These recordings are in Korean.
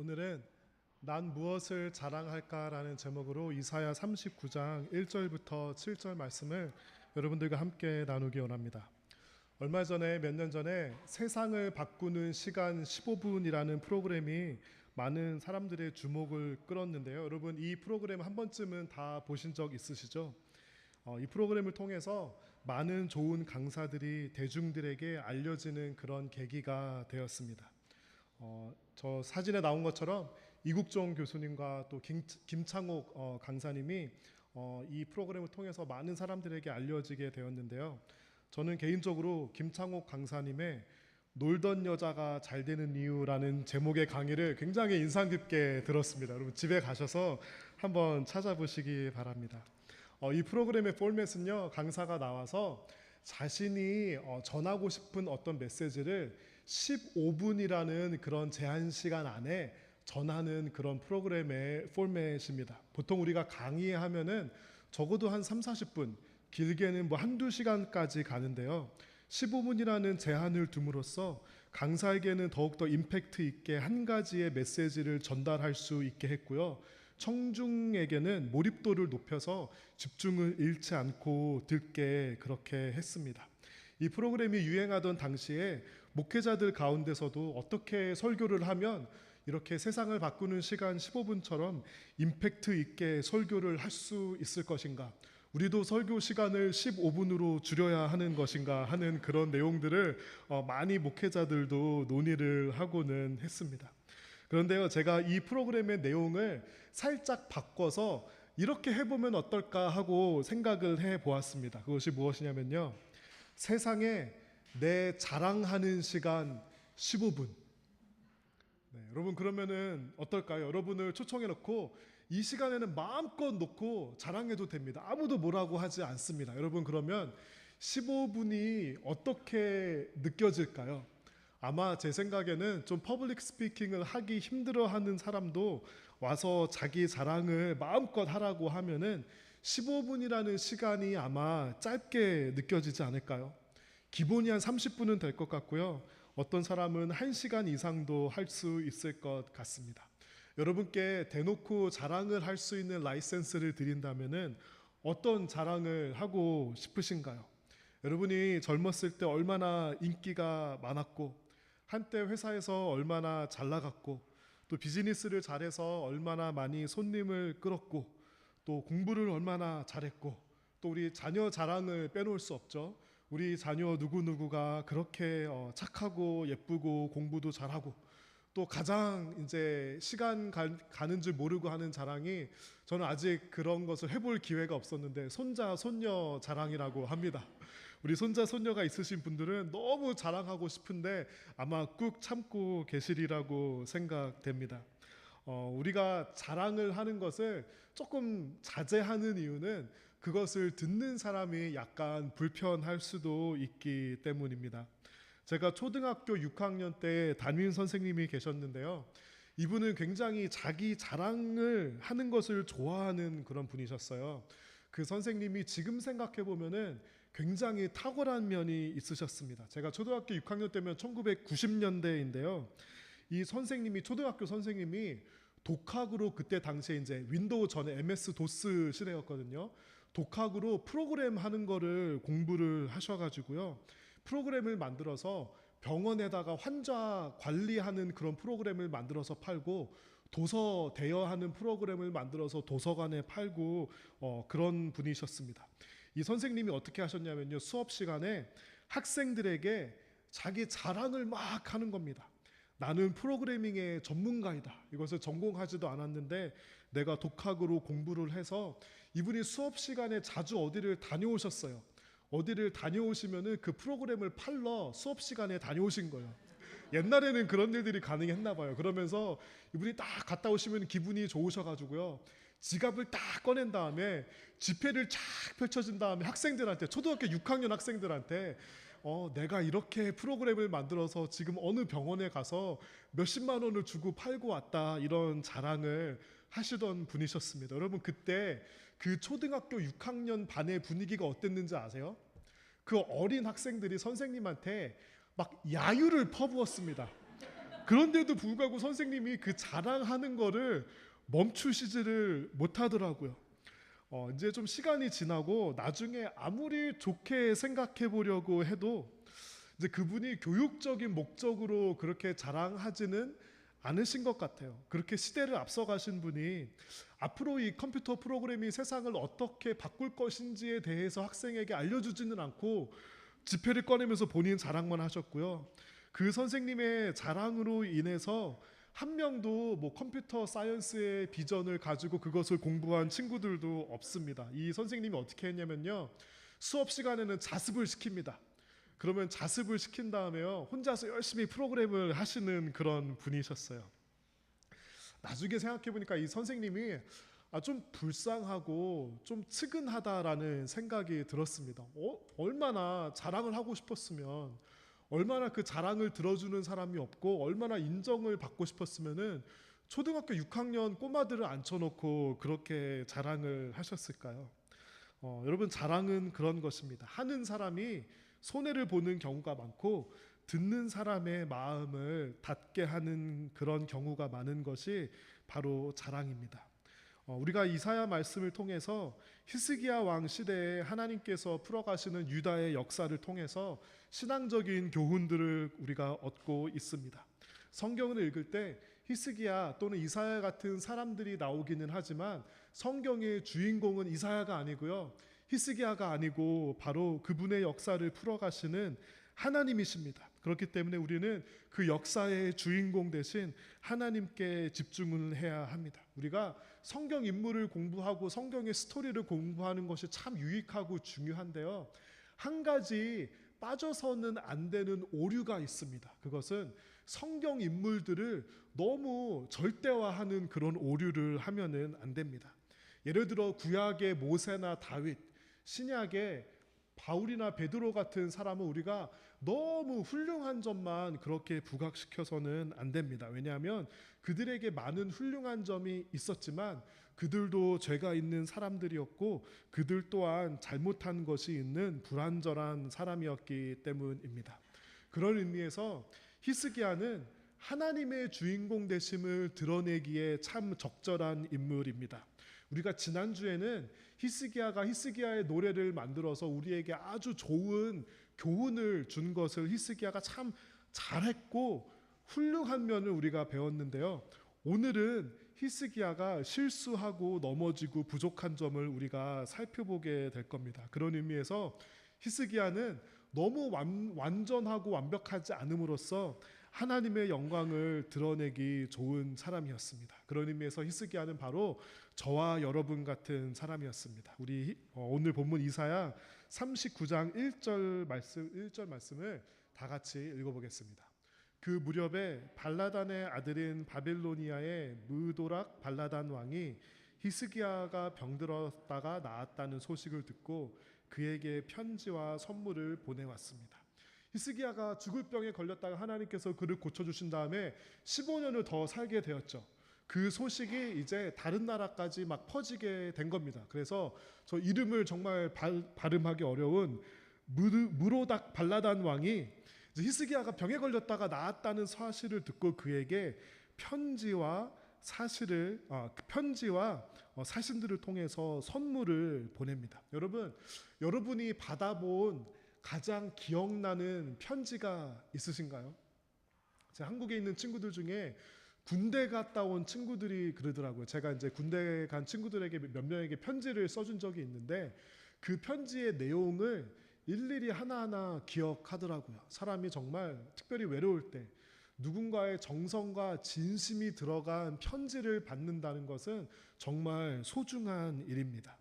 오늘은 난 무엇을 자랑할까라는 제목으로 이사야 39장 1절부터 7절 말씀을 여러분들과 함께 나누기 원합니다. 얼마 전에 몇 년 전에 세상을 바꾸는 시간 15분이라는 프로그램이 많은 사람들의 주목을 끌었는데요. 여러분 이 프로그램 한 번쯤은 다 보신 적 있으시죠? 이 프로그램을 통해서 많은 좋은 강사들이 대중들에게 알려지는 그런 계기가 되었습니다. 저 사진에 나온 것처럼 이국종 교수님과 또 김창옥 강사님이 이 프로그램을 통해서 많은 사람들에게 알려지게 되었는데요. 저는 개인적으로 김창옥 강사님의 놀던 여자가 잘 되는 이유라는 제목의 강의를 굉장히 인상 깊게 들었습니다. 여러분 집에 가셔서 한번 찾아보시기 바랍니다. 이 프로그램의 포맷은요, 강사가 나와서 자신이 전하고 싶은 어떤 메시지를 15분이라는 그런 제한 시간 안에 전하는 그런 프로그램의 포맷입니다. 보통 우리가 강의하면은 적어도 한 3, 40분, 길게는 뭐 한두 시간까지 가는데요. 15분이라는 제한을 둠으로써 강사에게는 더욱더 임팩트 있게 한 가지의 메시지를 전달할 수 있게 했고요. 청중에게는 몰입도를 높여서 집중을 잃지 않고 듣게 그렇게 했습니다. 이 프로그램이 유행하던 당시에 목회자들 가운데서도 어떻게 설교를 하면 이렇게 세상을 바꾸는 시간 15분처럼 임팩트 있게 설교를 할 수 있을 것인가, 우리도 설교 시간을 15분으로 줄여야 하는 것인가 하는 그런 내용들을 많이 목회자들도 논의를 하고는 했습니다. 그런데요, 제가 이 프로그램의 내용을 살짝 바꿔서 이렇게 해보면 어떨까 하고 생각을 해보았습니다. 그것이 무엇이냐면요, 세상에 내 자랑하는 시간 15분. 여러분 그러면은 어떨까요? 여러분을 초청해 놓고 이 시간에는 마음껏 놓고 자랑해도 됩니다. 아무도 뭐라고 하지 않습니다. 여러분 그러면 15분이 어떻게 느껴질까요? 아마 제 생각에는 좀 퍼블릭 스피킹을 하기 힘들어하는 사람도 와서 자기 자랑을 마음껏 하라고 하면은 15분이라는 시간이 아마 짧게 느껴지지 않을까요? 기본이 한 30분은 될 것 같고요. 어떤 사람은 1시간 이상도 할 수 있을 것 같습니다. 여러분께 대놓고 자랑을 할 수 있는 라이센스를 드린다면은 어떤 자랑을 하고 싶으신가요? 여러분이 젊었을 때 얼마나 인기가 많았고, 한때 회사에서 얼마나 잘 나갔고, 또 비즈니스를 잘해서 얼마나 많이 손님을 끌었고, 또 공부를 얼마나 잘했고, 또 우리 자녀 자랑을 빼놓을 수 없죠. 우리 자녀 누구누구가 그렇게 착하고 예쁘고 공부도 잘하고, 또 가장 이제 시간 가는 줄 모르고 하는 자랑이, 저는 아직 그런 것을 해볼 기회가 없었는데 손자 손녀 자랑이라고 합니다. 우리 손자 손녀가 있으신 분들은 너무 자랑하고 싶은데 아마 꾹 참고 계시리라고 생각됩니다. 우리가 자랑을 하는 것을 조금 자제하는 이유는 그것을 듣는 사람이 약간 불편할 수도 있기 때문입니다. 제가 초등학교 6학년 때 담임 선생님이 계셨는데요. 이분은 굉장히 자기 자랑을 하는 것을 좋아하는 그런 분이셨어요. 그 선생님이 지금 생각해 보면은 굉장히 탁월한 면이 있으셨습니다. 제가 초등학교 6학년 때면 1990년대인데요. 이 선생님이, 초등학교 선생님이 독학으로, 그때 당시에 이제 윈도우 전에 MS 도스 시대였거든요. 독학으로 프로그램 하는 거를 공부를 하셔가지고요. 프로그램을 만들어서 병원에다가 환자 관리하는 그런 프로그램을 만들어서 팔고, 도서 대여하는 프로그램을 만들어서 도서관에 팔고, 그런 분이셨습니다. 이 선생님이 어떻게 하셨냐면요, 수업 시간에 학생들에게 자기 자랑을 막 하는 겁니다. 나는 프로그래밍의 전문가이다. 이것을 전공하지도 않았는데 내가 독학으로 공부를 해서, 이분이 수업 시간에 자주 어디를 다녀오셨어요. 어디를 다녀오시면은 그 프로그램을 팔러 수업 시간에 다녀오신 거예요. 옛날에는 그런 일들이 가능했나 봐요. 그러면서 이분이 딱 갔다 오시면 기분이 좋으셔가지고요, 지갑을 딱 꺼낸 다음에 지폐를 쫙 펼쳐진 다음에 학생들한테, 초등학교 6학년 학생들한테 내가 이렇게 프로그램을 만들어서 지금 어느 병원에 가서 몇십만 원을 주고 팔고 왔다, 이런 자랑을 하시던 분이셨습니다. 여러분 그때 그 초등학교 6학년 반의 분위기가 어땠는지 아세요? 그 어린 학생들이 선생님한테 막 야유를 퍼부었습니다. 그런데도 불구하고 선생님이 그 자랑하는 거를 멈추시지를 못하더라고요. 이제 좀 시간이 지나고 나중에 아무리 좋게 생각해 보려고 해도 이제 그분이 교육적인 목적으로 그렇게 자랑하지는 않으신 것 같아요. 그렇게 시대를 앞서가신 분이 앞으로 이 컴퓨터 프로그램이 세상을 어떻게 바꿀 것인지에 대해서 학생에게 알려주지는 않고 지폐를 꺼내면서 본인 자랑만 하셨고요. 그 선생님의 자랑으로 인해서 한 명도 뭐 컴퓨터 사이언스의 비전을 가지고 그것을 공부한 친구들도 없습니다. 이 선생님이 어떻게 했냐면요, 수업 시간에는 자습을 시킵니다. 그러면 자습을 시킨 다음에요, 혼자서 열심히 프로그램을 하시는 그런 분이셨어요. 나중에 생각해 보니까 이 선생님이 좀 불쌍하고 좀 측은하다라는 생각이 들었습니다. 얼마나 자랑을 하고 싶었으면, 얼마나 그 자랑을 들어주는 사람이 없고 얼마나 인정을 받고 싶었으면은 초등학교 6학년 꼬마들을 앉혀놓고 그렇게 자랑을 하셨을까요? 여러분, 자랑은 그런 것입니다. 하는 사람이 손해를 보는 경우가 많고 듣는 사람의 마음을 닫게 하는 그런 경우가 많은 것이 바로 자랑입니다. 우리가 이사야 말씀을 통해서 히스기야 왕 시대에 하나님께서 풀어가시는 유다의 역사를 통해서 신앙적인 교훈들을 우리가 얻고 있습니다. 성경을 읽을 때 히스기야 또는 이사야 같은 사람들이 나오기는 하지만 성경의 주인공은 이사야가 아니고요, 히스기야가 아니고 바로 그분의 역사를 풀어가시는 하나님이십니다. 그렇기 때문에 우리는 그 역사의 주인공 대신 하나님께 집중을 해야 합니다. 우리가 성경 인물을 공부하고 성경의 스토리를 공부하는 것이 참 유익하고 중요한데요, 한 가지 빠져서는 안 되는 오류가 있습니다. 그것은 성경 인물들을 너무 절대화하는 그런 오류를 하면은 안 됩니다. 예를 들어 구약의 모세나 다윗, 신약의 바울이나 베드로 같은 사람은 우리가 너무 훌륭한 점만 그렇게 부각시켜서는 안 됩니다. 왜냐하면 그들에게 많은 훌륭한 점이 있었지만 그들도 죄가 있는 사람들이었고 그들 또한 잘못한 것이 있는 불완전한 사람이었기 때문입니다. 그런 의미에서 히스기야는 하나님의 주인공 되심을 드러내기에 참 적절한 인물입니다. 우리가 지난주에는 히스기야가 히스기야의 노래를 만들어서 우리에게 아주 좋은 교훈을 준 것을 히스기야가 참 잘했고 훌륭한 면을 우리가 배웠는데요, 오늘은 히스기야가 실수하고 넘어지고 부족한 점을 우리가 살펴보게 될 겁니다. 그런 의미에서 히스기야는 너무 완전하고 완벽하지 않음으로써 하나님의 영광을 드러내기 좋은 사람이었습니다. 그런 의미에서 히스기야는 바로 저와 여러분 같은 사람이었습니다. 우리 오늘 본문 이사야 39장 1절 말씀을 다 같이 읽어보겠습니다. 그 무렵에 발라단의 아들인 바빌로니아의 무도락 발라단 왕이 히스기야가 병들었다가 나았다는 소식을 듣고 그에게 편지와 선물을 보내왔습니다. 히스기야가 죽을 병에 걸렸다가 하나님께서 그를 고쳐주신 다음에 15년을 더 살게 되었죠. 그 소식이 이제 다른 나라까지 막 퍼지게 된 겁니다. 그래서 저 이름을 정말 발음하기 어려운 무로닥 발라단 왕이 히스기야가 병에 걸렸다가 나았다는 사실을 듣고 그에게 편지와 사신들을 통해서 선물을 보냅니다. 여러분이 받아본 가장 기억나는 편지가 있으신가요? 제가 한국에 있는 친구들 중에 군대 갔다 온 친구들이 그러더라고요. 제가 이제 군대 간 친구들에게 몇 명에게 편지를 써준 적이 있는데 그 편지의 내용을 일일이 하나하나 기억하더라고요. 사람이 정말 특별히 외로울 때 누군가의 정성과 진심이 들어간 편지를 받는다는 것은 정말 소중한 일입니다.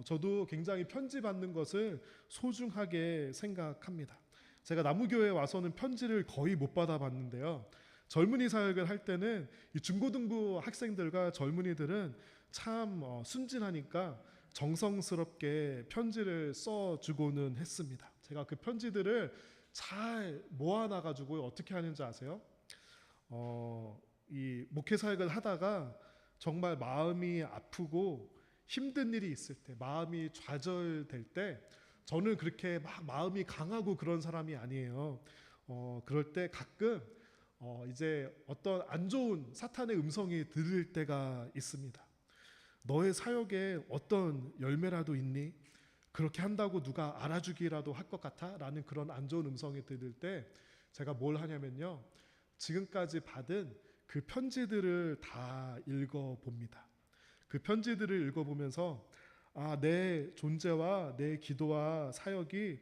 저도 굉장히 편지 받는 것을 소중하게 생각합니다. 제가 나무교회에 와서는 편지를 거의 못 받아봤는데요, 젊은이 사역을 할 때는 이 중고등부 학생들과 젊은이들은 참 순진하니까 정성스럽게 편지를 써주고는 했습니다. 제가 그 편지들을 잘 모아놔가지고 어떻게 하는지 아세요? 이 목회 사역을 하다가 정말 마음이 아프고 힘든 일이 있을 때, 마음이 좌절될 때, 저는 그렇게 막 마음이 강하고 그런 사람이 아니에요. 그럴 때 가끔 이제 어떤 안 좋은 사탄의 음성이 들릴 때가 있습니다. 너의 사역에 어떤 열매라도 있니? 그렇게 한다고 누가 알아주기라도 할 것 같아? 라는 그런 안 좋은 음성이 들릴 때 제가 뭘 하냐면요, 지금까지 받은 그 편지들을 다 읽어봅니다. 그 편지들을 읽어보면서 내 존재와 내 기도와 사역이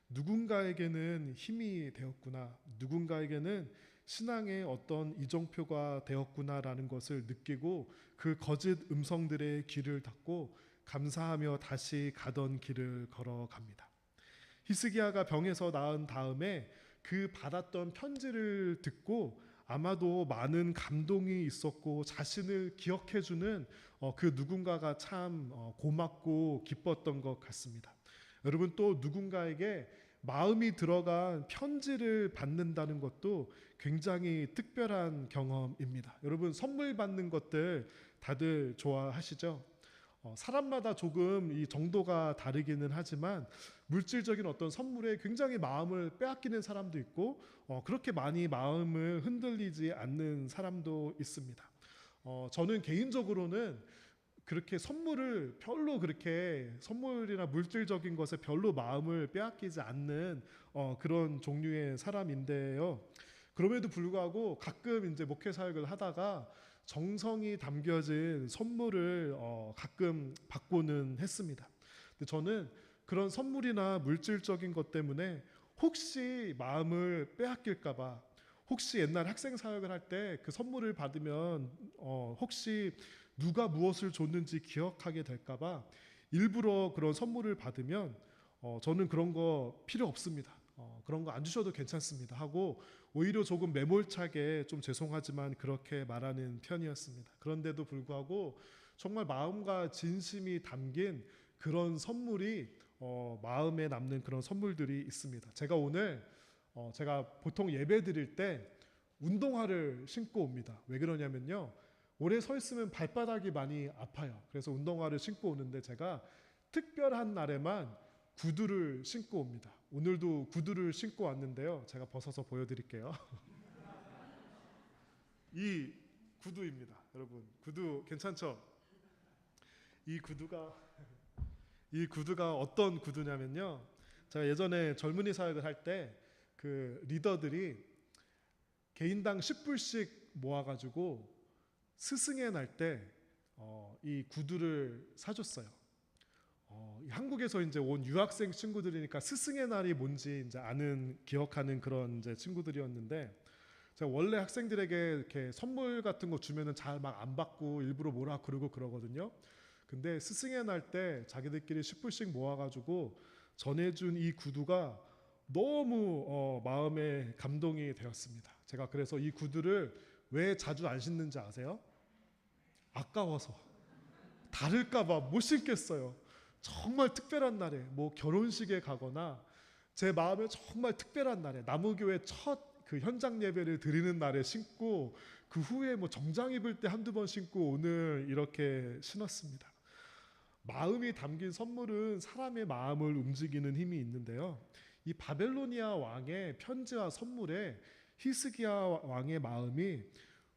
누군가에게는 힘이 되었구나, 누군가에게는 신앙의 어떤 이정표가 되었구나라는 것을 느끼고 그 거짓 음성들의 귀를 닫고 감사하며 다시 가던 길을 걸어갑니다. 히스기야가 병에서 나은 다음에 그 받았던 편지를 듣고 아마도 많은 감동이 있었고 자신을 기억해주는 그 누군가가 참 고맙고 기뻤던 것 같습니다. 여러분, 또 누군가에게 마음이 들어간 편지를 받는다는 것도 굉장히 특별한 경험입니다. 여러분, 선물 받는 것들 다들 좋아하시죠? 사람마다 조금 이 정도가 다르기는 하지만 물질적인 어떤 선물에 굉장히 마음을 빼앗기는 사람도 있고 그렇게 많이 마음을 흔들리지 않는 사람도 있습니다. 저는 개인적으로는 그렇게 선물을 별로 그렇게 선물이나 물질적인 것에 별로 마음을 빼앗기지 않는 그런 종류의 사람인데요. 그럼에도 불구하고 가끔 이제 목회 사역을 하다가 정성이 담겨진 선물을 가끔 받고는 했습니다. 근데 저는 그런 선물이나 물질적인 것 때문에 혹시 마음을 빼앗길까봐, 혹시 옛날 학생 사역을 할 때 그 선물을 받으면 혹시 누가 무엇을 줬는지 기억하게 될까봐 일부러 그런 선물을 받으면 저는 그런 거 필요 없습니다. 그런 거 안 주셔도 괜찮습니다 하고 오히려 조금 매몰차게 좀 죄송하지만 그렇게 말하는 편이었습니다. 그런데도 불구하고 정말 마음과 진심이 담긴 그런 선물이 마음에 남는 그런 선물들이 있습니다. 제가 오늘 제가 보통 예배 드릴 때 운동화를 신고 옵니다. 왜 그러냐면요, 오래 서 있으면 발바닥이 많이 아파요. 그래서 운동화를 신고 오는데 제가 특별한 날에만 구두를 신고 옵니다. 오늘도 구두를 신고 왔는데요, 제가 벗어서 보여드릴게요. 이 구두입니다. 여러분, 구두 괜찮죠? 이 구두가 어떤 구두냐면요, 제가 예전에 젊은이 사역을 할 때 그 리더들이 개인당 10불씩 모아가지고 스승의 날 때 이 구두를 사줬어요. 한국에서 이제 온 유학생 친구들이니까 스승의 날이 뭔지 이제 기억하는 그런 이제 친구들이었는데, 제가 원래 학생들에게 이렇게 선물 같은 거 주면은 잘 막 안 받고 일부러 뭐라 그러고 그러거든요. 근데 스승의 날 때 자기들끼리 10불씩 모아가지고 전해준 이 구두가 너무 마음에 감동이 되었습니다. 제가 그래서 이 구두를 왜 자주 안 신는지 아세요? 아까워서, 다를까봐 못 신겠어요. 정말 특별한 날에 뭐 결혼식에 가거나 제 마음에 정말 특별한 날에 나무교회 첫 그 현장 예배를 드리는 날에 신고 그 후에 뭐 정장 입을 때 한두 번 신고 오늘 이렇게 신었습니다. 마음이 담긴 선물은 사람의 마음을 움직이는 힘이 있는데요, 이 바벨로니아 왕의 편지와 선물에 히스기야 왕의 마음이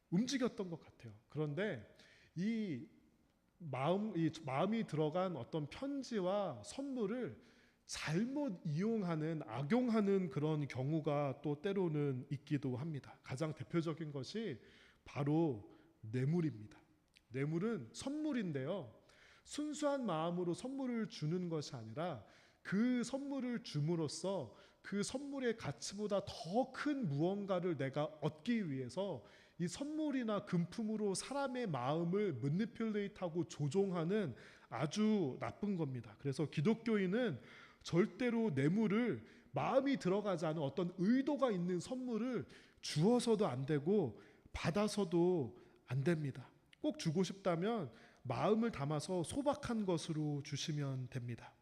움직였던 것 같아요. 그런데 이 마음이 들어간 어떤 편지와 선물을 잘못 이용하는, 악용하는 그런 경우가 또 때로는 있기도 합니다. 가장 대표적인 것이 바로 뇌물입니다. 뇌물은 선물인데요, 순수한 마음으로 선물을 주는 것이 아니라 그 선물을 줌으로써 그 선물의 가치보다 더 큰 무언가를 내가 얻기 위해서 이 선물이나 금품으로 사람의 마음을 매니플레이트하고 조종하는 아주 나쁜 겁니다. 그래서 기독교인은 절대로 뇌물을, 마음이 들어가지 않은 어떤 의도가 있는 선물을 주어서도 안 되고 받아서도 안 됩니다. 꼭 주고 싶다면 마음을 담아서 소박한 것으로 주시면 됩니다.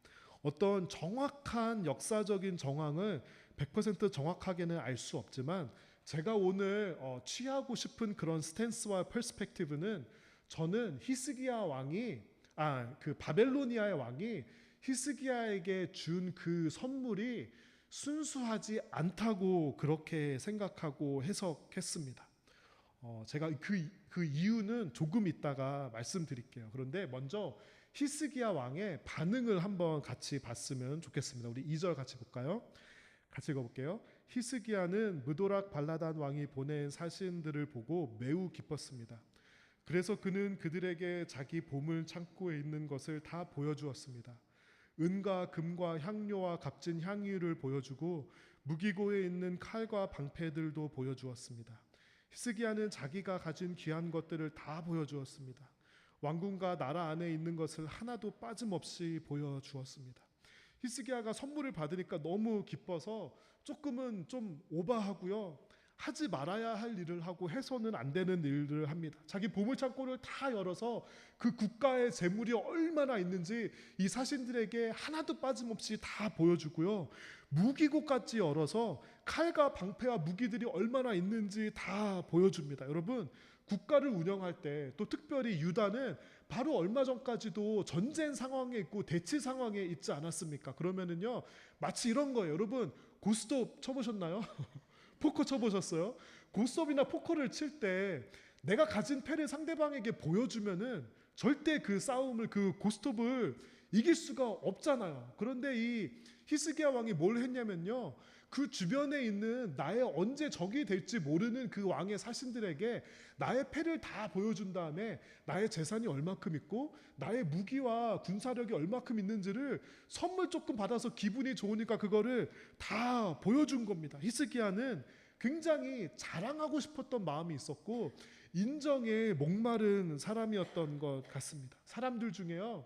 어떤 정확한 역사적인 정황을 100% 정확하게는 알 수 없지만 제가 오늘 취하고 싶은 그런 스탠스와 퍼스펙티브는, 저는 히스기야 왕이 그 바벨로니아의 왕이 히스기야에게 준 그 선물이 순수하지 않다고 그렇게 생각하고 해석했습니다. 제가 그 이유는 조금 이따가 말씀드릴게요. 그런데 먼저 히스기야 왕의 반응을 한번 같이 봤으면 좋겠습니다. 우리 2절 같이 볼까요? 같이 읽어볼게요. 히스기야는 무도락 발라단 왕이 보낸 사신들을 보고 매우 기뻤습니다. 그래서 그는 그들에게 자기 보물 창고에 있는 것을 다 보여주었습니다. 은과 금과 향료와 값진 향유를 보여주고 무기고에 있는 칼과 방패들도 보여주었습니다. 히스기야는 자기가 가진 귀한 것들을 다 보여주었습니다. 왕궁과 나라 안에 있는 것을 하나도 빠짐없이 보여주었습니다. 히스기야가 선물을 받으니까 너무 기뻐서 조금은 좀 오바하고요. 하지 말아야 할 일을 하고 해서는 안 되는 일들을 합니다. 자기 보물창고를 다 열어서 그 국가의 재물이 얼마나 있는지 이 사신들에게 하나도 빠짐없이 다 보여주고요. 무기고까지 열어서 칼과 방패와 무기들이 얼마나 있는지 다 보여줍니다. 여러분, 국가를 운영할 때 또 특별히 유다는 바로 얼마 전까지도 전쟁 상황에 있고 대치 상황에 있지 않았습니까? 그러면은요, 마치 이런 거예요. 여러분, 고스톱 쳐보셨나요? 포커 쳐보셨어요? 고스톱이나 포커를 칠 때 내가 가진 패를 상대방에게 보여주면은 절대 그 싸움을, 그 고스톱을 이길 수가 없잖아요. 그런데 이 히스기야 왕이 뭘 했냐면요, 그 주변에 있는 나의 언제 적이 될지 모르는 그 왕의 사신들에게 나의 패를 다 보여준 다음에 나의 재산이 얼마큼 있고 나의 무기와 군사력이 얼마큼 있는지를 선물 조금 받아서 기분이 좋으니까 그거를 다 보여준 겁니다. 히스기야는 굉장히 자랑하고 싶었던 마음이 있었고 인정에 목마른 사람이었던 것 같습니다. 사람들 중에요,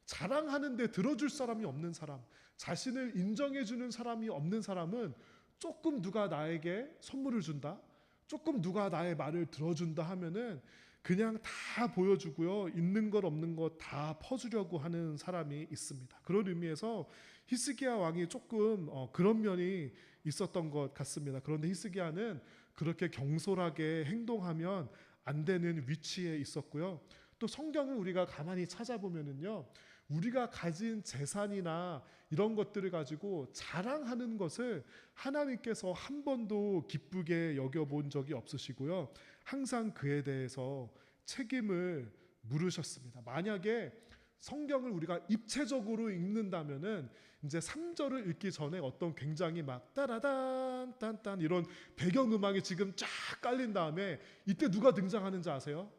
자랑하는데 들어줄 사람이 없는 사람, 자신을 인정해주는 사람이 없는 사람은 조금 누가 나에게 선물을 준다, 조금 누가 나의 말을 들어준다 하면은 그냥 다 보여주고요, 있는 것 없는 것 다 퍼주려고 하는 사람이 있습니다. 그런 의미에서 히스기야 왕이 조금 그런 면이 있었던 것 같습니다. 그런데 히스기야는 그렇게 경솔하게 행동하면 안 되는 위치에 있었고요. 또 성경을 우리가 가만히 찾아보면은요, 우리가 가진 재산이나 이런 것들을 가지고 자랑하는 것을 하나님께서 한 번도 기쁘게 여겨본 적이 없으시고요, 항상 그에 대해서 책임을 물으셨습니다. 만약에 성경을 우리가 입체적으로 읽는다면은 이제 3절을 읽기 전에 어떤 굉장히 막 따라단 딴딴 이런 배경음악이 지금 쫙 깔린 다음에 이때 누가 등장하는지 아세요?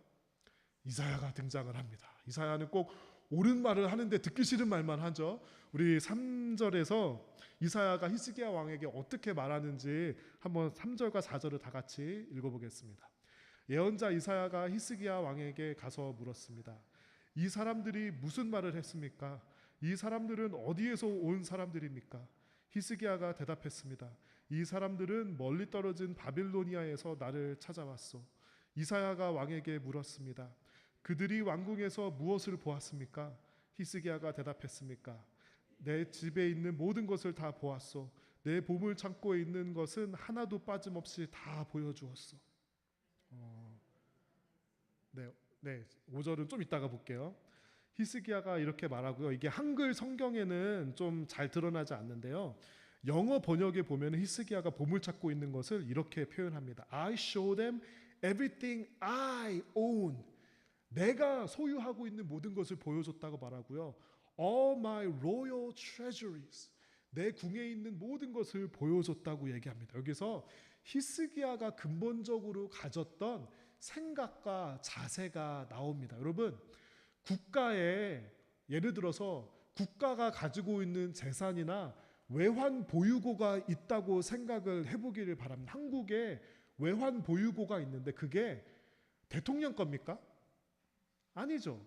이사야가 등장을 합니다. 이사야는 꼭 옳은 말을 하는데 듣기 싫은 말만 하죠. 우리 3절에서 이사야가 히스기야 왕에게 어떻게 말하는지 한번 3절과 4절을 다 같이 읽어보겠습니다. 예언자 이사야가 히스기야 왕에게 가서 물었습니다. 이 사람들이 무슨 말을 했습니까? 이 사람들은 어디에서 온 사람들입니까? 히스기야가 대답했습니다. 이 사람들은 멀리 떨어진 바빌로니아에서 나를 찾아왔소. 이사야가 왕에게 물었습니다. 그들이 왕궁에서 무엇을 보았습니까? 히스기야가 대답했습니까? 내 집에 있는 모든 것을 다 보았소. 내 보물 창고에 있는 것은 하나도 빠짐없이 다 보여주었소. 네, 5절은 좀 이따가 볼게요. 히스기야가 이렇게 말하고요. 이게 한글 성경에는 좀 잘 드러나지 않는데요, 영어 번역에 보면 히스기야가 보물 찾고 있는 것을 이렇게 표현합니다. I show them everything I own. 내가 소유하고 있는 모든 것을 보여줬다고 말하고요. All my royal treasuries. 내 궁에 있는 모든 것을 보여줬다고 얘기합니다. 여기서 히스기야가 근본적으로 가졌던 생각과 자세가 나옵니다. 여러분, 국가에 예를 들어서 국가가 가지고 있는 재산이나 외환 보유고가 있다고 생각을 해보기를 바랍니다. 한국에 외환 보유고가 있는데 그게 대통령 겁니까? 아니죠.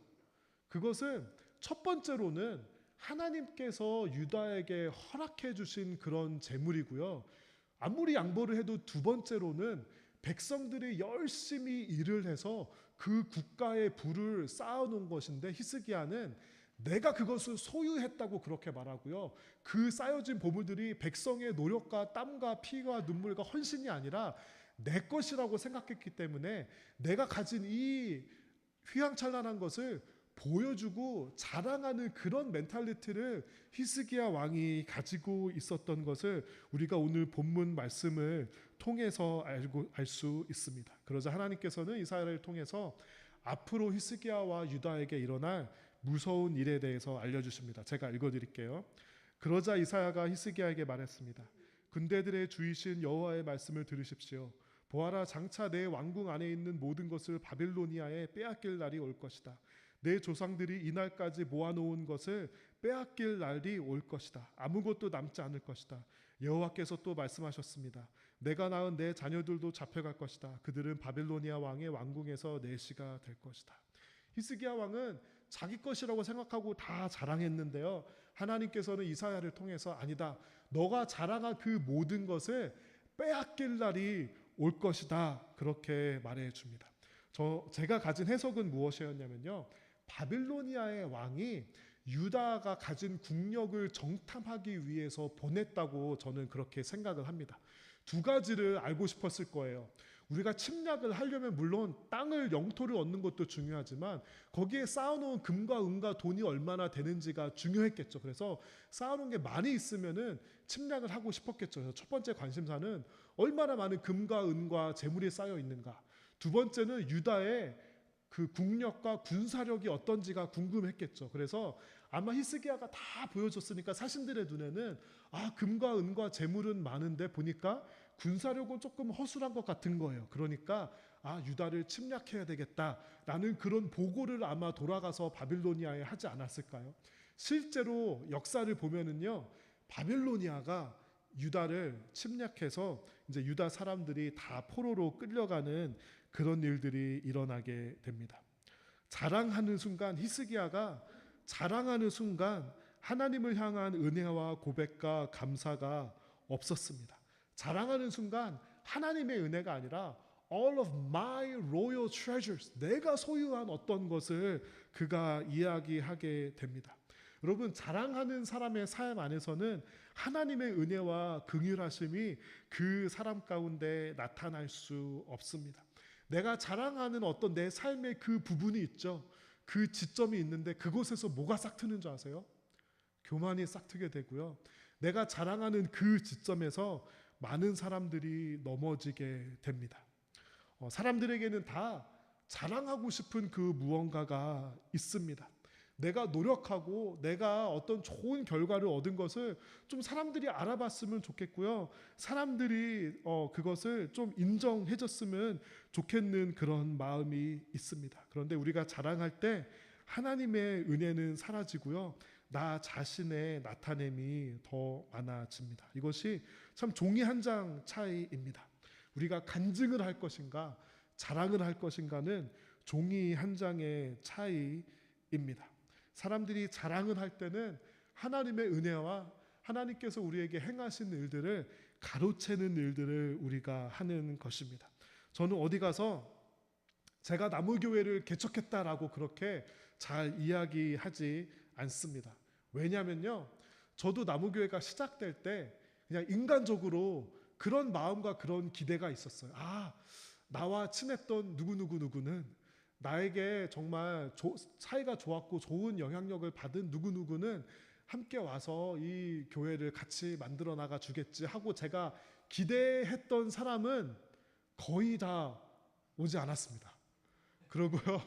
그것은 첫 번째로는 하나님께서 유다에게 허락해 주신 그런 재물이고요. 아무리 양보를 해도 두 번째로는 백성들이 열심히 일을 해서 그 국가의 부를 쌓아놓은 것인데 히스기야는 내가 그것을 소유했다고 그렇게 말하고요. 그 쌓여진 보물들이 백성의 노력과 땀과 피와 눈물과 헌신이 아니라 내 것이라고 생각했기 때문에 내가 가진 이 휘황찬란한 것을 보여주고 자랑하는 그런 멘탈리티를 히스기야 왕이 가지고 있었던 것을 우리가 오늘 본문 말씀을 통해서 알 수 있습니다. 그러자 하나님께서는 이사야를 통해서 앞으로 히스기야와 유다에게 일어날 무서운 일에 대해서 알려주십니다. 제가 읽어드릴게요. 그러자 이사야가 히스기야에게 말했습니다. 군대들의 주이신 여호와의 말씀을 들으십시오. 보아라, 장차 내 왕궁 안에 있는 모든 것을 바빌로니아에 빼앗길 날이 올 것이다. 내 조상들이 이날까지 모아놓은 것을 빼앗길 날이 올 것이다. 아무것도 남지 않을 것이다. 여호와께서 또 말씀하셨습니다. 내가 낳은 내 자녀들도 잡혀갈 것이다. 그들은 바빌로니아 왕의 왕궁에서 내시가 될 것이다. 히스기야 왕은 자기 것이라고 생각하고 다 자랑했는데요, 하나님께서는 이사야를 통해서 아니다, 너가 자랑한 그 모든 것을 빼앗길 날이 올 것이다, 그렇게 말해 줍니다. 제가 가진 해석은 무엇이었냐면요, 바빌로니아의 왕이 유다가 가진 국력을 정탐하기 위해서 보냈다고 저는 그렇게 생각을 합니다. 두 가지를 알고 싶었을 거예요. 우리가 침략을 하려면 물론 땅을, 영토를 얻는 것도 중요하지만 거기에 쌓아놓은 금과 은과 돈이 얼마나 되는지가 중요했겠죠. 그래서 쌓아놓은 게 많이 있으면은 침략을 하고 싶었겠죠. 그래서 첫 번째 관심사는 얼마나 많은 금과 은과 재물이 쌓여 있는가. 두 번째는 유다의 그 국력과 군사력이 어떤지가 궁금했겠죠. 그래서 아마 히스기야가 다 보여줬으니까 사신들의 눈에는 금과 은과 재물은 많은데 보니까 군사력은 조금 허술한 것 같은 거예요. 그러니까 유다를 침략해야 되겠다라는 그런 보고를 아마 돌아가서 바빌로니아에 하지 않았을까요? 실제로 역사를 보면은요, 바빌로니아가 유다를 침략해서 이제 유다 사람들이 다 포로로 끌려가는 그런 일들이 일어나게 됩니다. 자랑하는 순간, 히스기야가 자랑하는 순간 하나님을 향한 은혜와 고백과 감사가 없었습니다. 자랑하는 순간 하나님의 은혜가 아니라 all of my royal treasures, 내가 소유한 어떤 것을 그가 이야기하게 됩니다. 여러분, 자랑하는 사람의 삶 안에서는 하나님의 은혜와 긍휼하심이 그 사람 가운데 나타날 수 없습니다. 내가 자랑하는 어떤 내 삶의 그 부분이 있죠. 그 지점이 있는데 그곳에서 뭐가 싹트는 줄 아세요? 교만이 싹트게 되고요. 내가 자랑하는 그 지점에서 많은 사람들이 넘어지게 됩니다. 사람들에게는 다 자랑하고 싶은 그 무언가가 있습니다. 내가 노력하고 내가 어떤 좋은 결과를 얻은 것을 좀 사람들이 알아봤으면 좋겠고요. 사람들이 그것을 좀 인정해 줬으면 좋겠는 그런 마음이 있습니다. 그런데 우리가 자랑할 때 하나님의 은혜는 사라지고요, 나 자신의 나타냄이 더 많아집니다. 이것이 참 종이 한 장 차이입니다. 우리가 간증을 할 것인가 자랑을 할 것인가는 종이 한 장의 차이입니다. 사람들이 자랑을 할 때는 하나님의 은혜와 하나님께서 우리에게 행하신 일들을 가로채는 일들을 우리가 하는 것입니다. 저는 어디 가서 제가 나무교회를 개척했다라고 그렇게 잘 이야기하지 않습니다. 왜냐면요, 저도 나무교회가 시작될 때 그냥 인간적으로 그런 마음과 그런 기대가 있었어요. 나와 친했던 누구누구는, 나에게 정말 사이가 좋았고 좋은 영향력을 받은 누구누구는 함께 와서 이 교회를 같이 만들어 나가 주겠지 하고 제가 기대했던 사람은 거의 다 오지 않았습니다. 그러고요,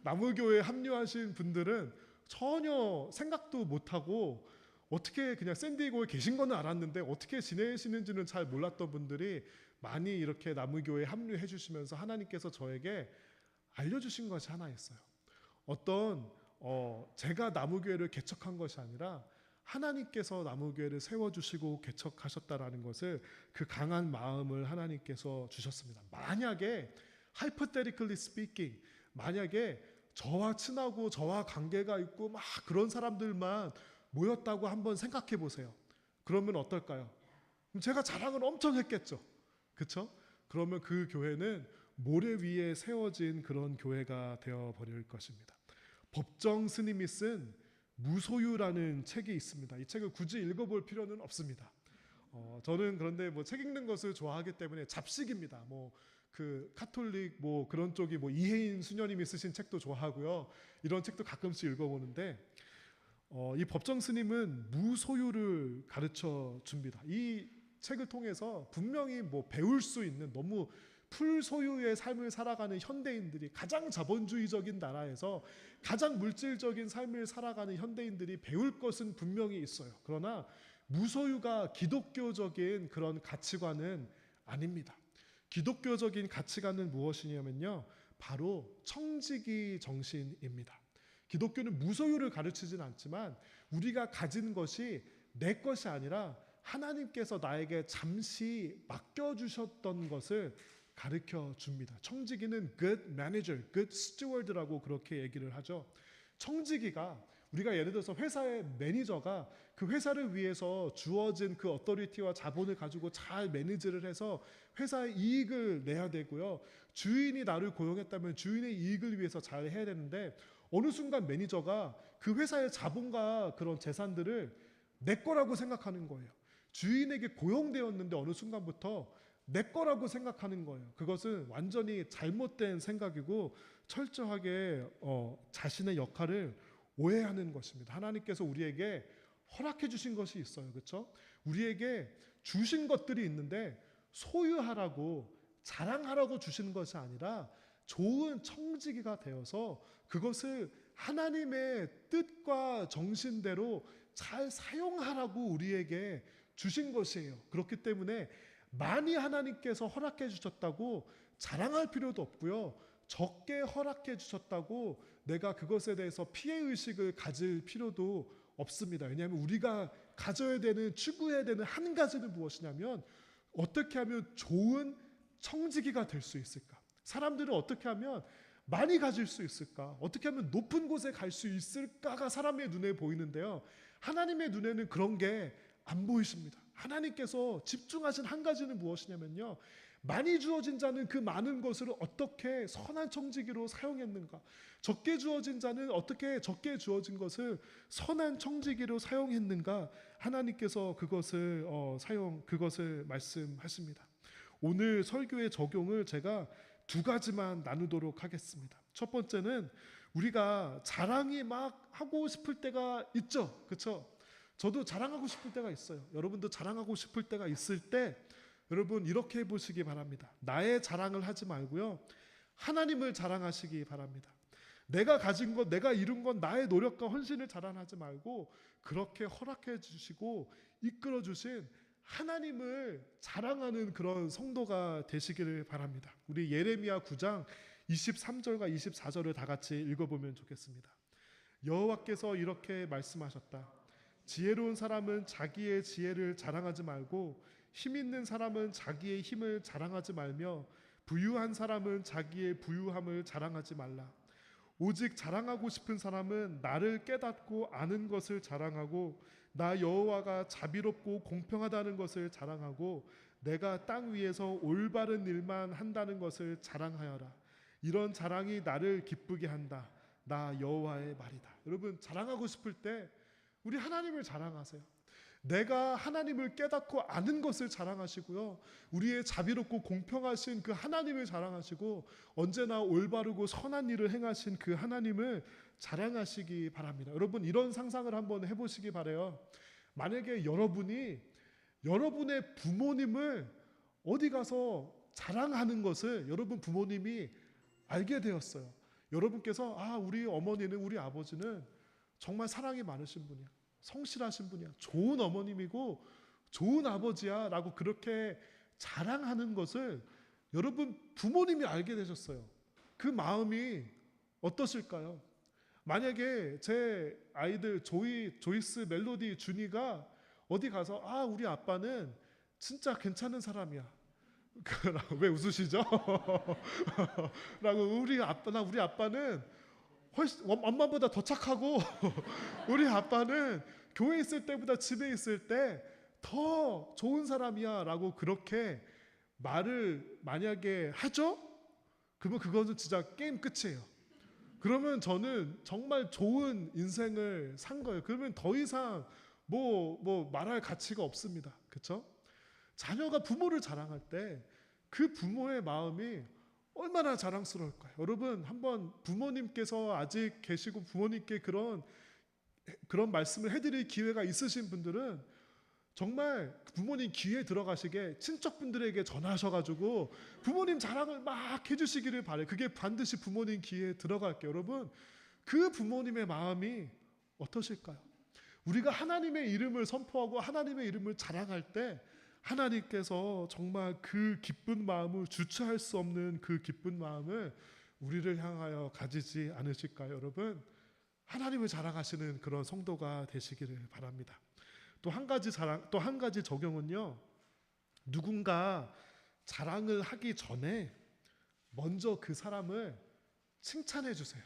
나무교회에 합류하신 분들은 전혀 생각도 못하고 어떻게 그냥 샌디에고에 계신 거는 알았는데 어떻게 지내시는지는 잘 몰랐던 분들이 많이 이렇게 나무교회에 합류해 주시면서 하나님께서 저에게 알려주신 것이 하나 있어요. 제가 나무교회를 개척한 것이 아니라 하나님께서 나무교회를 세워주시고 개척하셨다라는 것을, 그 강한 마음을 하나님께서 주셨습니다. 만약에 hypothetically speaking, 만약에 저와 친하고 저와 관계가 있고 막 그런 사람들만 모였다고 한번 생각해 보세요. 그러면 어떨까요? 제가 자랑을 엄청 했겠죠. 그렇죠? 그러면 그 교회는 모래 위에 세워진 그런 교회가 되어버릴 것입니다. 법정 스님이 쓴 무소유라는 책이 있습니다. 이 책을 굳이 읽어볼 필요는 없습니다. 저는 그런데 책 읽는 것을 좋아하기 때문에 잡식입니다. 그 카톨릭 뭐 그런 쪽이 뭐 이혜인 수녀님이 쓰신 책도 좋아하고요. 이런 책도 가끔씩 읽어보는데 이 법정 스님은 무소유를 가르쳐 줍니다. 이 책을 통해서 분명히 뭐 배울 수 있는 너무 풀소유의 삶을 살아가는 현대인들이 가장 자본주의적인 나라에서 가장 물질적인 삶을 살아가는 현대인들이 배울 것은 분명히 있어요. 그러나 무소유가 기독교적인 그런 가치관은 아닙니다. 기독교적인 가치관은 무엇이냐면요, 바로 청지기 정신입니다. 기독교는 무소유를 가르치진 않지만 우리가 가진 것이 내 것이 아니라 하나님께서 나에게 잠시 맡겨주셨던 것을 가르쳐 줍니다. 청지기는 good manager, good steward라고 그렇게 얘기를 하죠. 청지기가, 우리가 예를 들어서 회사의 매니저가 그 회사를 위해서 주어진 그 어토리티와 자본을 가지고 잘 매니지를 해서 회사의 이익을 내야 되고요. 주인이 나를 고용했다면 주인의 이익을 위해서 잘 해야 되는데 어느 순간 매니저가 그 회사의 자본과 그런 재산들을 내 거라고 생각하는 거예요. 주인에게 고용되었는데 어느 순간부터 내 거라고 생각하는 거예요. 그것은 완전히 잘못된 생각이고 철저하게 자신의 역할을 오해하는 것입니다. 하나님께서 우리에게 허락해 주신 것이 있어요. 그렇죠? 우리에게 주신 것들이 있는데 소유하라고 자랑하라고 주시는 것이 아니라 좋은 청지기가 되어서 그것을 하나님의 뜻과 정신대로 잘 사용하라고 우리에게 주신 것이에요. 그렇기 때문에 많이 하나님께서 허락해 주셨다고 자랑할 필요도 없고요. 적게 허락해 주셨다고 내가 그것에 대해서 피해의식을 가질 필요도 없습니다. 왜냐하면 우리가 가져야 되는, 추구해야 되는 한 가지는 무엇이냐면 어떻게 하면 좋은 청지기가 될 수 있을까? 사람들은 어떻게 하면 많이 가질 수 있을까? 어떻게 하면 높은 곳에 갈 수 있을까가 사람의 눈에 보이는데요. 하나님의 눈에는 그런 게 안 보이십니다. 하나님께서 집중하신 한 가지는 무엇이냐면요, 많이 주어진 자는 그 많은 것을 어떻게 선한 청지기로 사용했는가, 적게 주어진 자는 어떻게 적게 주어진 것을 선한 청지기로 사용했는가, 하나님께서 그것을 그것을 말씀하십니다. 오늘 설교의 적용을 제가 두 가지만 나누도록 하겠습니다. 첫 번째는 우리가 자랑이 막 하고 싶을 때가 있죠. 그렇죠? 저도 자랑하고 싶을 때가 있어요. 여러분도 자랑하고 싶을 때가 있을 때 여러분 이렇게 해보시기 바랍니다. 나의 자랑을 하지 말고요, 하나님을 자랑하시기 바랍니다. 내가 가진 것, 내가 이룬 것, 나의 노력과 헌신을 자랑하지 말고 그렇게 허락해 주시고 이끌어 주신 하나님을 자랑하는 그런 성도가 되시기를 바랍니다. 우리 예레미야 9장 23절과 24절을 다 같이 읽어보면 좋겠습니다. 여호와께서 이렇게 말씀하셨다. 지혜로운 사람은 자기의 지혜를 자랑하지 말고 힘 있는 사람은 자기의 힘을 자랑하지 말며 부유한 사람은 자기의 부유함을 자랑하지 말라. 오직 자랑하고 싶은 사람은 나를 깨닫고 아는 것을 자랑하고 나 여호와가 자비롭고 공평하다는 것을 자랑하고 내가 땅 위에서 올바른 일만 한다는 것을 자랑하여라. 이런 자랑이 나를 기쁘게 한다. 나 여호와의 말이다. 여러분, 자랑하고 싶을 때 우리 하나님을 자랑하세요. 내가 하나님을 깨닫고 아는 것을 자랑하시고요, 우리의 자비롭고 공평하신 그 하나님을 자랑하시고 언제나 올바르고 선한 일을 행하신 그 하나님을 자랑하시기 바랍니다. 여러분, 이런 상상을 한번 해보시기 바라요. 만약에 여러분이 여러분의 부모님을 어디 가서 자랑하는 것을 여러분 부모님이 알게 되었어요. 여러분께서 우리 어머니는, 우리 아버지는 정말 사랑이 많으신 분이야, 성실하신 분이야, 좋은 어머님이고 좋은 아버지야 라고 그렇게 자랑하는 것을 여러분 부모님이 알게 되셨어요. 그 마음이 어떠실까요? 만약에 제 아이들 조이스, 멜로디, 준이가 어디 가서 우리 아빠는 진짜 괜찮은 사람이야 왜 웃으시죠? 라고 우리 아빠는 훨씬 엄마보다 더 착하고 우리 아빠는 교회 있을 때보다 집에 있을 때 더 좋은 사람이야 라고 그렇게 말을 만약에 하죠? 그러면 그것은 진짜 게임 끝이에요. 그러면 저는 정말 좋은 인생을 산 거예요. 그러면 더 이상 뭐 말할 가치가 없습니다. 그렇죠? 자녀가 부모를 자랑할 때 그 부모의 마음이 얼마나 자랑스러울까요? 여러분, 한번 부모님께서 아직 계시고 부모님께 그런 말씀을 해드릴 기회가 있으신 분들은 정말 부모님 귀에 들어가시게 친척분들에게 전화하셔가지고 부모님 자랑을 막 해주시기를 바래요. 그게 반드시 부모님 귀에 들어갈게요. 여러분, 그 부모님의 마음이 어떠실까요? 우리가 하나님의 이름을 선포하고 하나님의 이름을 자랑할 때 하나님께서 정말 그 기쁜 마음을 주체할 수 없는 그 기쁜 마음을 우리를 향하여 가지지 않으실까요? 여러분, 하나님을 자랑하시는 그런 성도가 되시기를 바랍니다. 또 한 가지 적용은요, 누군가 자랑을 하기 전에 먼저 그 사람을 칭찬해 주세요.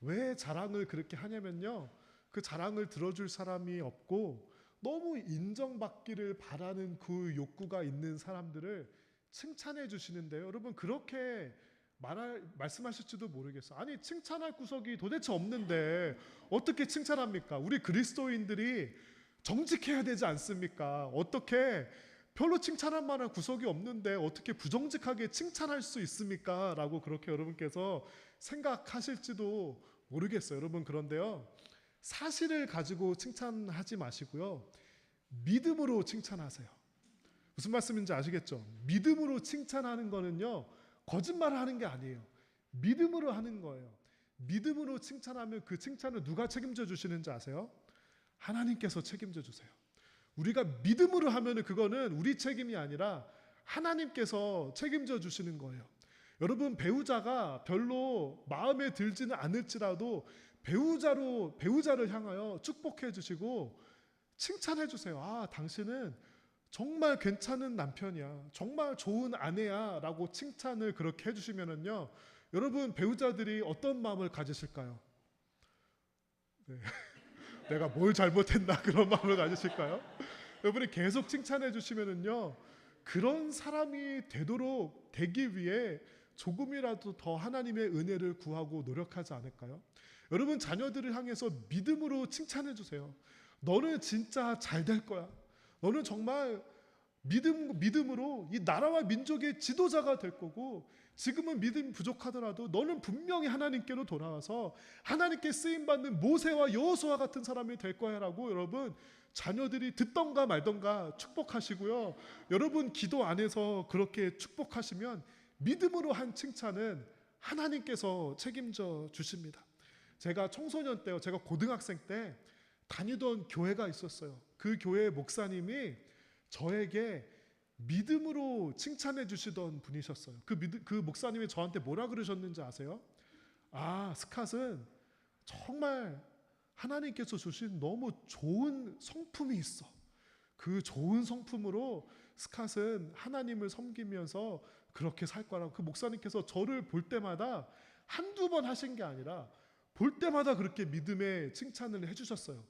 왜 자랑을 그렇게 하냐면요, 그 자랑을 들어줄 사람이 없고 너무 인정받기를 바라는 그 욕구가 있는 사람들을 칭찬해 주시는데요, 여러분, 그렇게 말씀하실지도 모르겠어요. 아니, 칭찬할 구석이 도대체 없는데 어떻게 칭찬합니까? 우리 그리스도인들이 정직해야 되지 않습니까? 어떻게 별로 칭찬할 만한 구석이 없는데 어떻게 부정직하게 칭찬할 수 있습니까? 라고 그렇게 여러분께서 생각하실지도 모르겠어요. 여러분, 그런데요, 사실을 가지고 칭찬하지 마시고요, 믿음으로 칭찬하세요. 무슨 말씀인지 아시겠죠? 믿음으로 칭찬하는 거는요, 거짓말을 하는 게 아니에요. 믿음으로 하는 거예요. 믿음으로 칭찬하면 그 칭찬을 누가 책임져 주시는지 아세요? 하나님께서 책임져 주세요. 우리가 믿음으로 하면 그거는 우리 책임이 아니라 하나님께서 책임져 주시는 거예요. 여러분, 배우자가 별로 마음에 들지는 않을지라도 배우자를 향하여 축복해 주시고 칭찬해 주세요. 아, 당신은 정말 괜찮은 남편이야, 정말 좋은 아내야 라고 칭찬을 그렇게 해주시면은요, 여러분, 배우자들이 어떤 마음을 가지실까요? 네. 내가 뭘 잘못했나 그런 마음을 가지실까요? 여러분이 계속 칭찬해 주시면은요, 그런 사람이 되기 위해 조금이라도 더 하나님의 은혜를 구하고 노력하지 않을까요? 여러분, 자녀들을 향해서 믿음으로 칭찬해 주세요. 너는 진짜 잘 될 거야. 너는 정말 믿음으로 이 나라와 민족의 지도자가 될 거고, 지금은 믿음이 부족하더라도 너는 분명히 하나님께로 돌아와서 하나님께 쓰임받는 모세와 여호수아 같은 사람이 될 거야 라고 여러분, 자녀들이 듣던가 말던가 축복하시고요, 여러분 기도 안에서 그렇게 축복하시면 믿음으로 한 칭찬은 하나님께서 책임져 주십니다. 제가 청소년 때요, 제가 고등학생 때 다니던 교회가 있었어요. 그 교회 목사님이 저에게 믿음으로 칭찬해 주시던 분이셨어요. 그 목사님이 저한테 뭐라 그러셨는지 아세요? 아, 스캇은 정말 하나님께서 주신 너무 좋은 성품이 있어. 그 좋은 성품으로 스캇은 하나님을 섬기면서 그렇게 살 거라고. 그 목사님께서 저를 볼 때마다 한두 번 하신 게 아니라 볼 때마다 그렇게 믿음의 칭찬을 해주셨어요.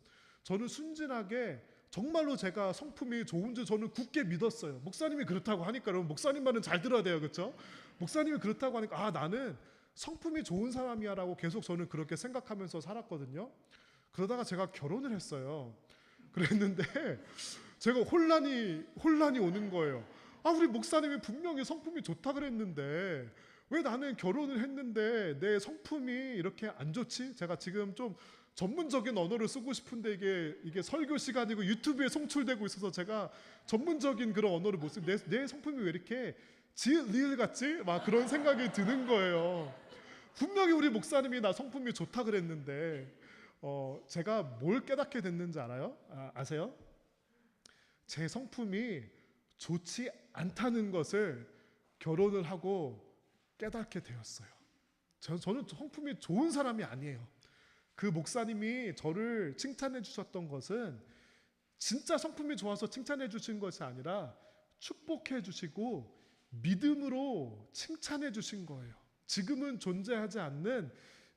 저는 순진하게 정말로 제가 성품이 좋은지 저는 굳게 믿었어요. 목사님이 그렇다고 하니까, 여러분, 목사님 말은 잘 들어야 돼요, 그렇죠? 목사님이 그렇다고 하니까 아, 나는 성품이 좋은 사람이야 라고 계속 저는 그렇게 생각하면서 살았거든요. 그러다가 제가 결혼을 했어요. 그랬는데 제가 혼란이 오는 거예요. 아, 우리 목사님이 분명히 성품이 좋다 그랬는데 왜 나는 결혼을 했는데 내 성품이 이렇게 안 좋지? 제가 지금 좀 전문적인 언어를 쓰고 싶은데 이게 설교 시간이고 유튜브에 송출되고 있어서 제가 전문적인 그런 언어를 못 쓰고 내 성품이 왜 이렇게 리을 같지? 막 그런 생각이 드는 거예요. 분명히 우리 목사님이 나 성품이 좋다 그랬는데 제가 뭘 깨닫게 됐는지 알아요? 아세요? 제 성품이 좋지 않다는 것을 결혼을 하고 깨닫게 되었어요. 저는 성품이 좋은 사람이 아니에요. 그 목사님이 저를 칭찬해 주셨던 것은 진짜 성품이 좋아서 칭찬해 주신 것이 아니라 축복해 주시고 믿음으로 칭찬해 주신 거예요. 지금은 존재하지 않는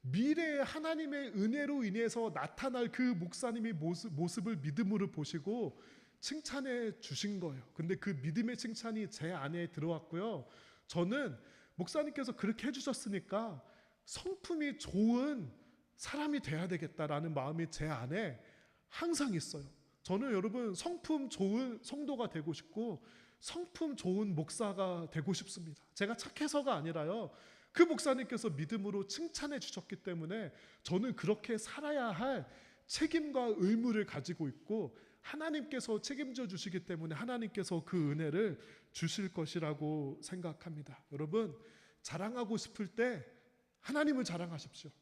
미래의 하나님의 은혜로 인해서 나타날 그 목사님의 모습을 믿음으로 보시고 칭찬해 주신 거예요. 근데 그 믿음의 칭찬이 제 안에 들어왔고요, 저는 목사님께서 그렇게 해주셨으니까 성품이 좋은 사람이 돼야 되겠다라는 마음이 제 안에 항상 있어요. 저는 여러분 성품 좋은 성도가 되고 싶고 성품 좋은 목사가 되고 싶습니다. 제가 착해서가 아니라요. 그 목사님께서 믿음으로 칭찬해 주셨기 때문에 저는 그렇게 살아야 할 책임과 의무를 가지고 있고 하나님께서 책임져 주시기 때문에 하나님께서 그 은혜를 주실 것이라고 생각합니다. 여러분, 자랑하고 싶을 때 하나님을 자랑하십시오.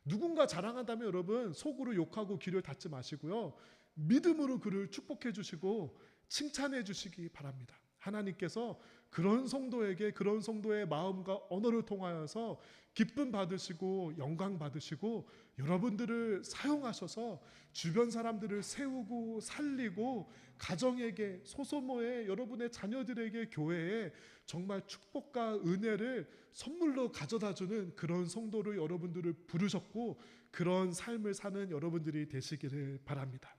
누군가 자랑한다면 여러분 속으로 욕하고 귀를 닫지 마시고요. 믿음으로 그를 축복해 주시고 칭찬해 주시기 바랍니다. 하나님께서 그런 성도에게 그런 성도의 마음과 언어를 통하여서 기쁨 받으시고 영광 받으시고 여러분들을 사용하셔서 주변 사람들을 세우고 살리고 가정에게 소소모에 여러분의 자녀들에게 교회에 정말 축복과 은혜를 선물로 가져다주는 그런 성도를 여러분들을 부르셨고 그런 삶을 사는 여러분들이 되시기를 바랍니다.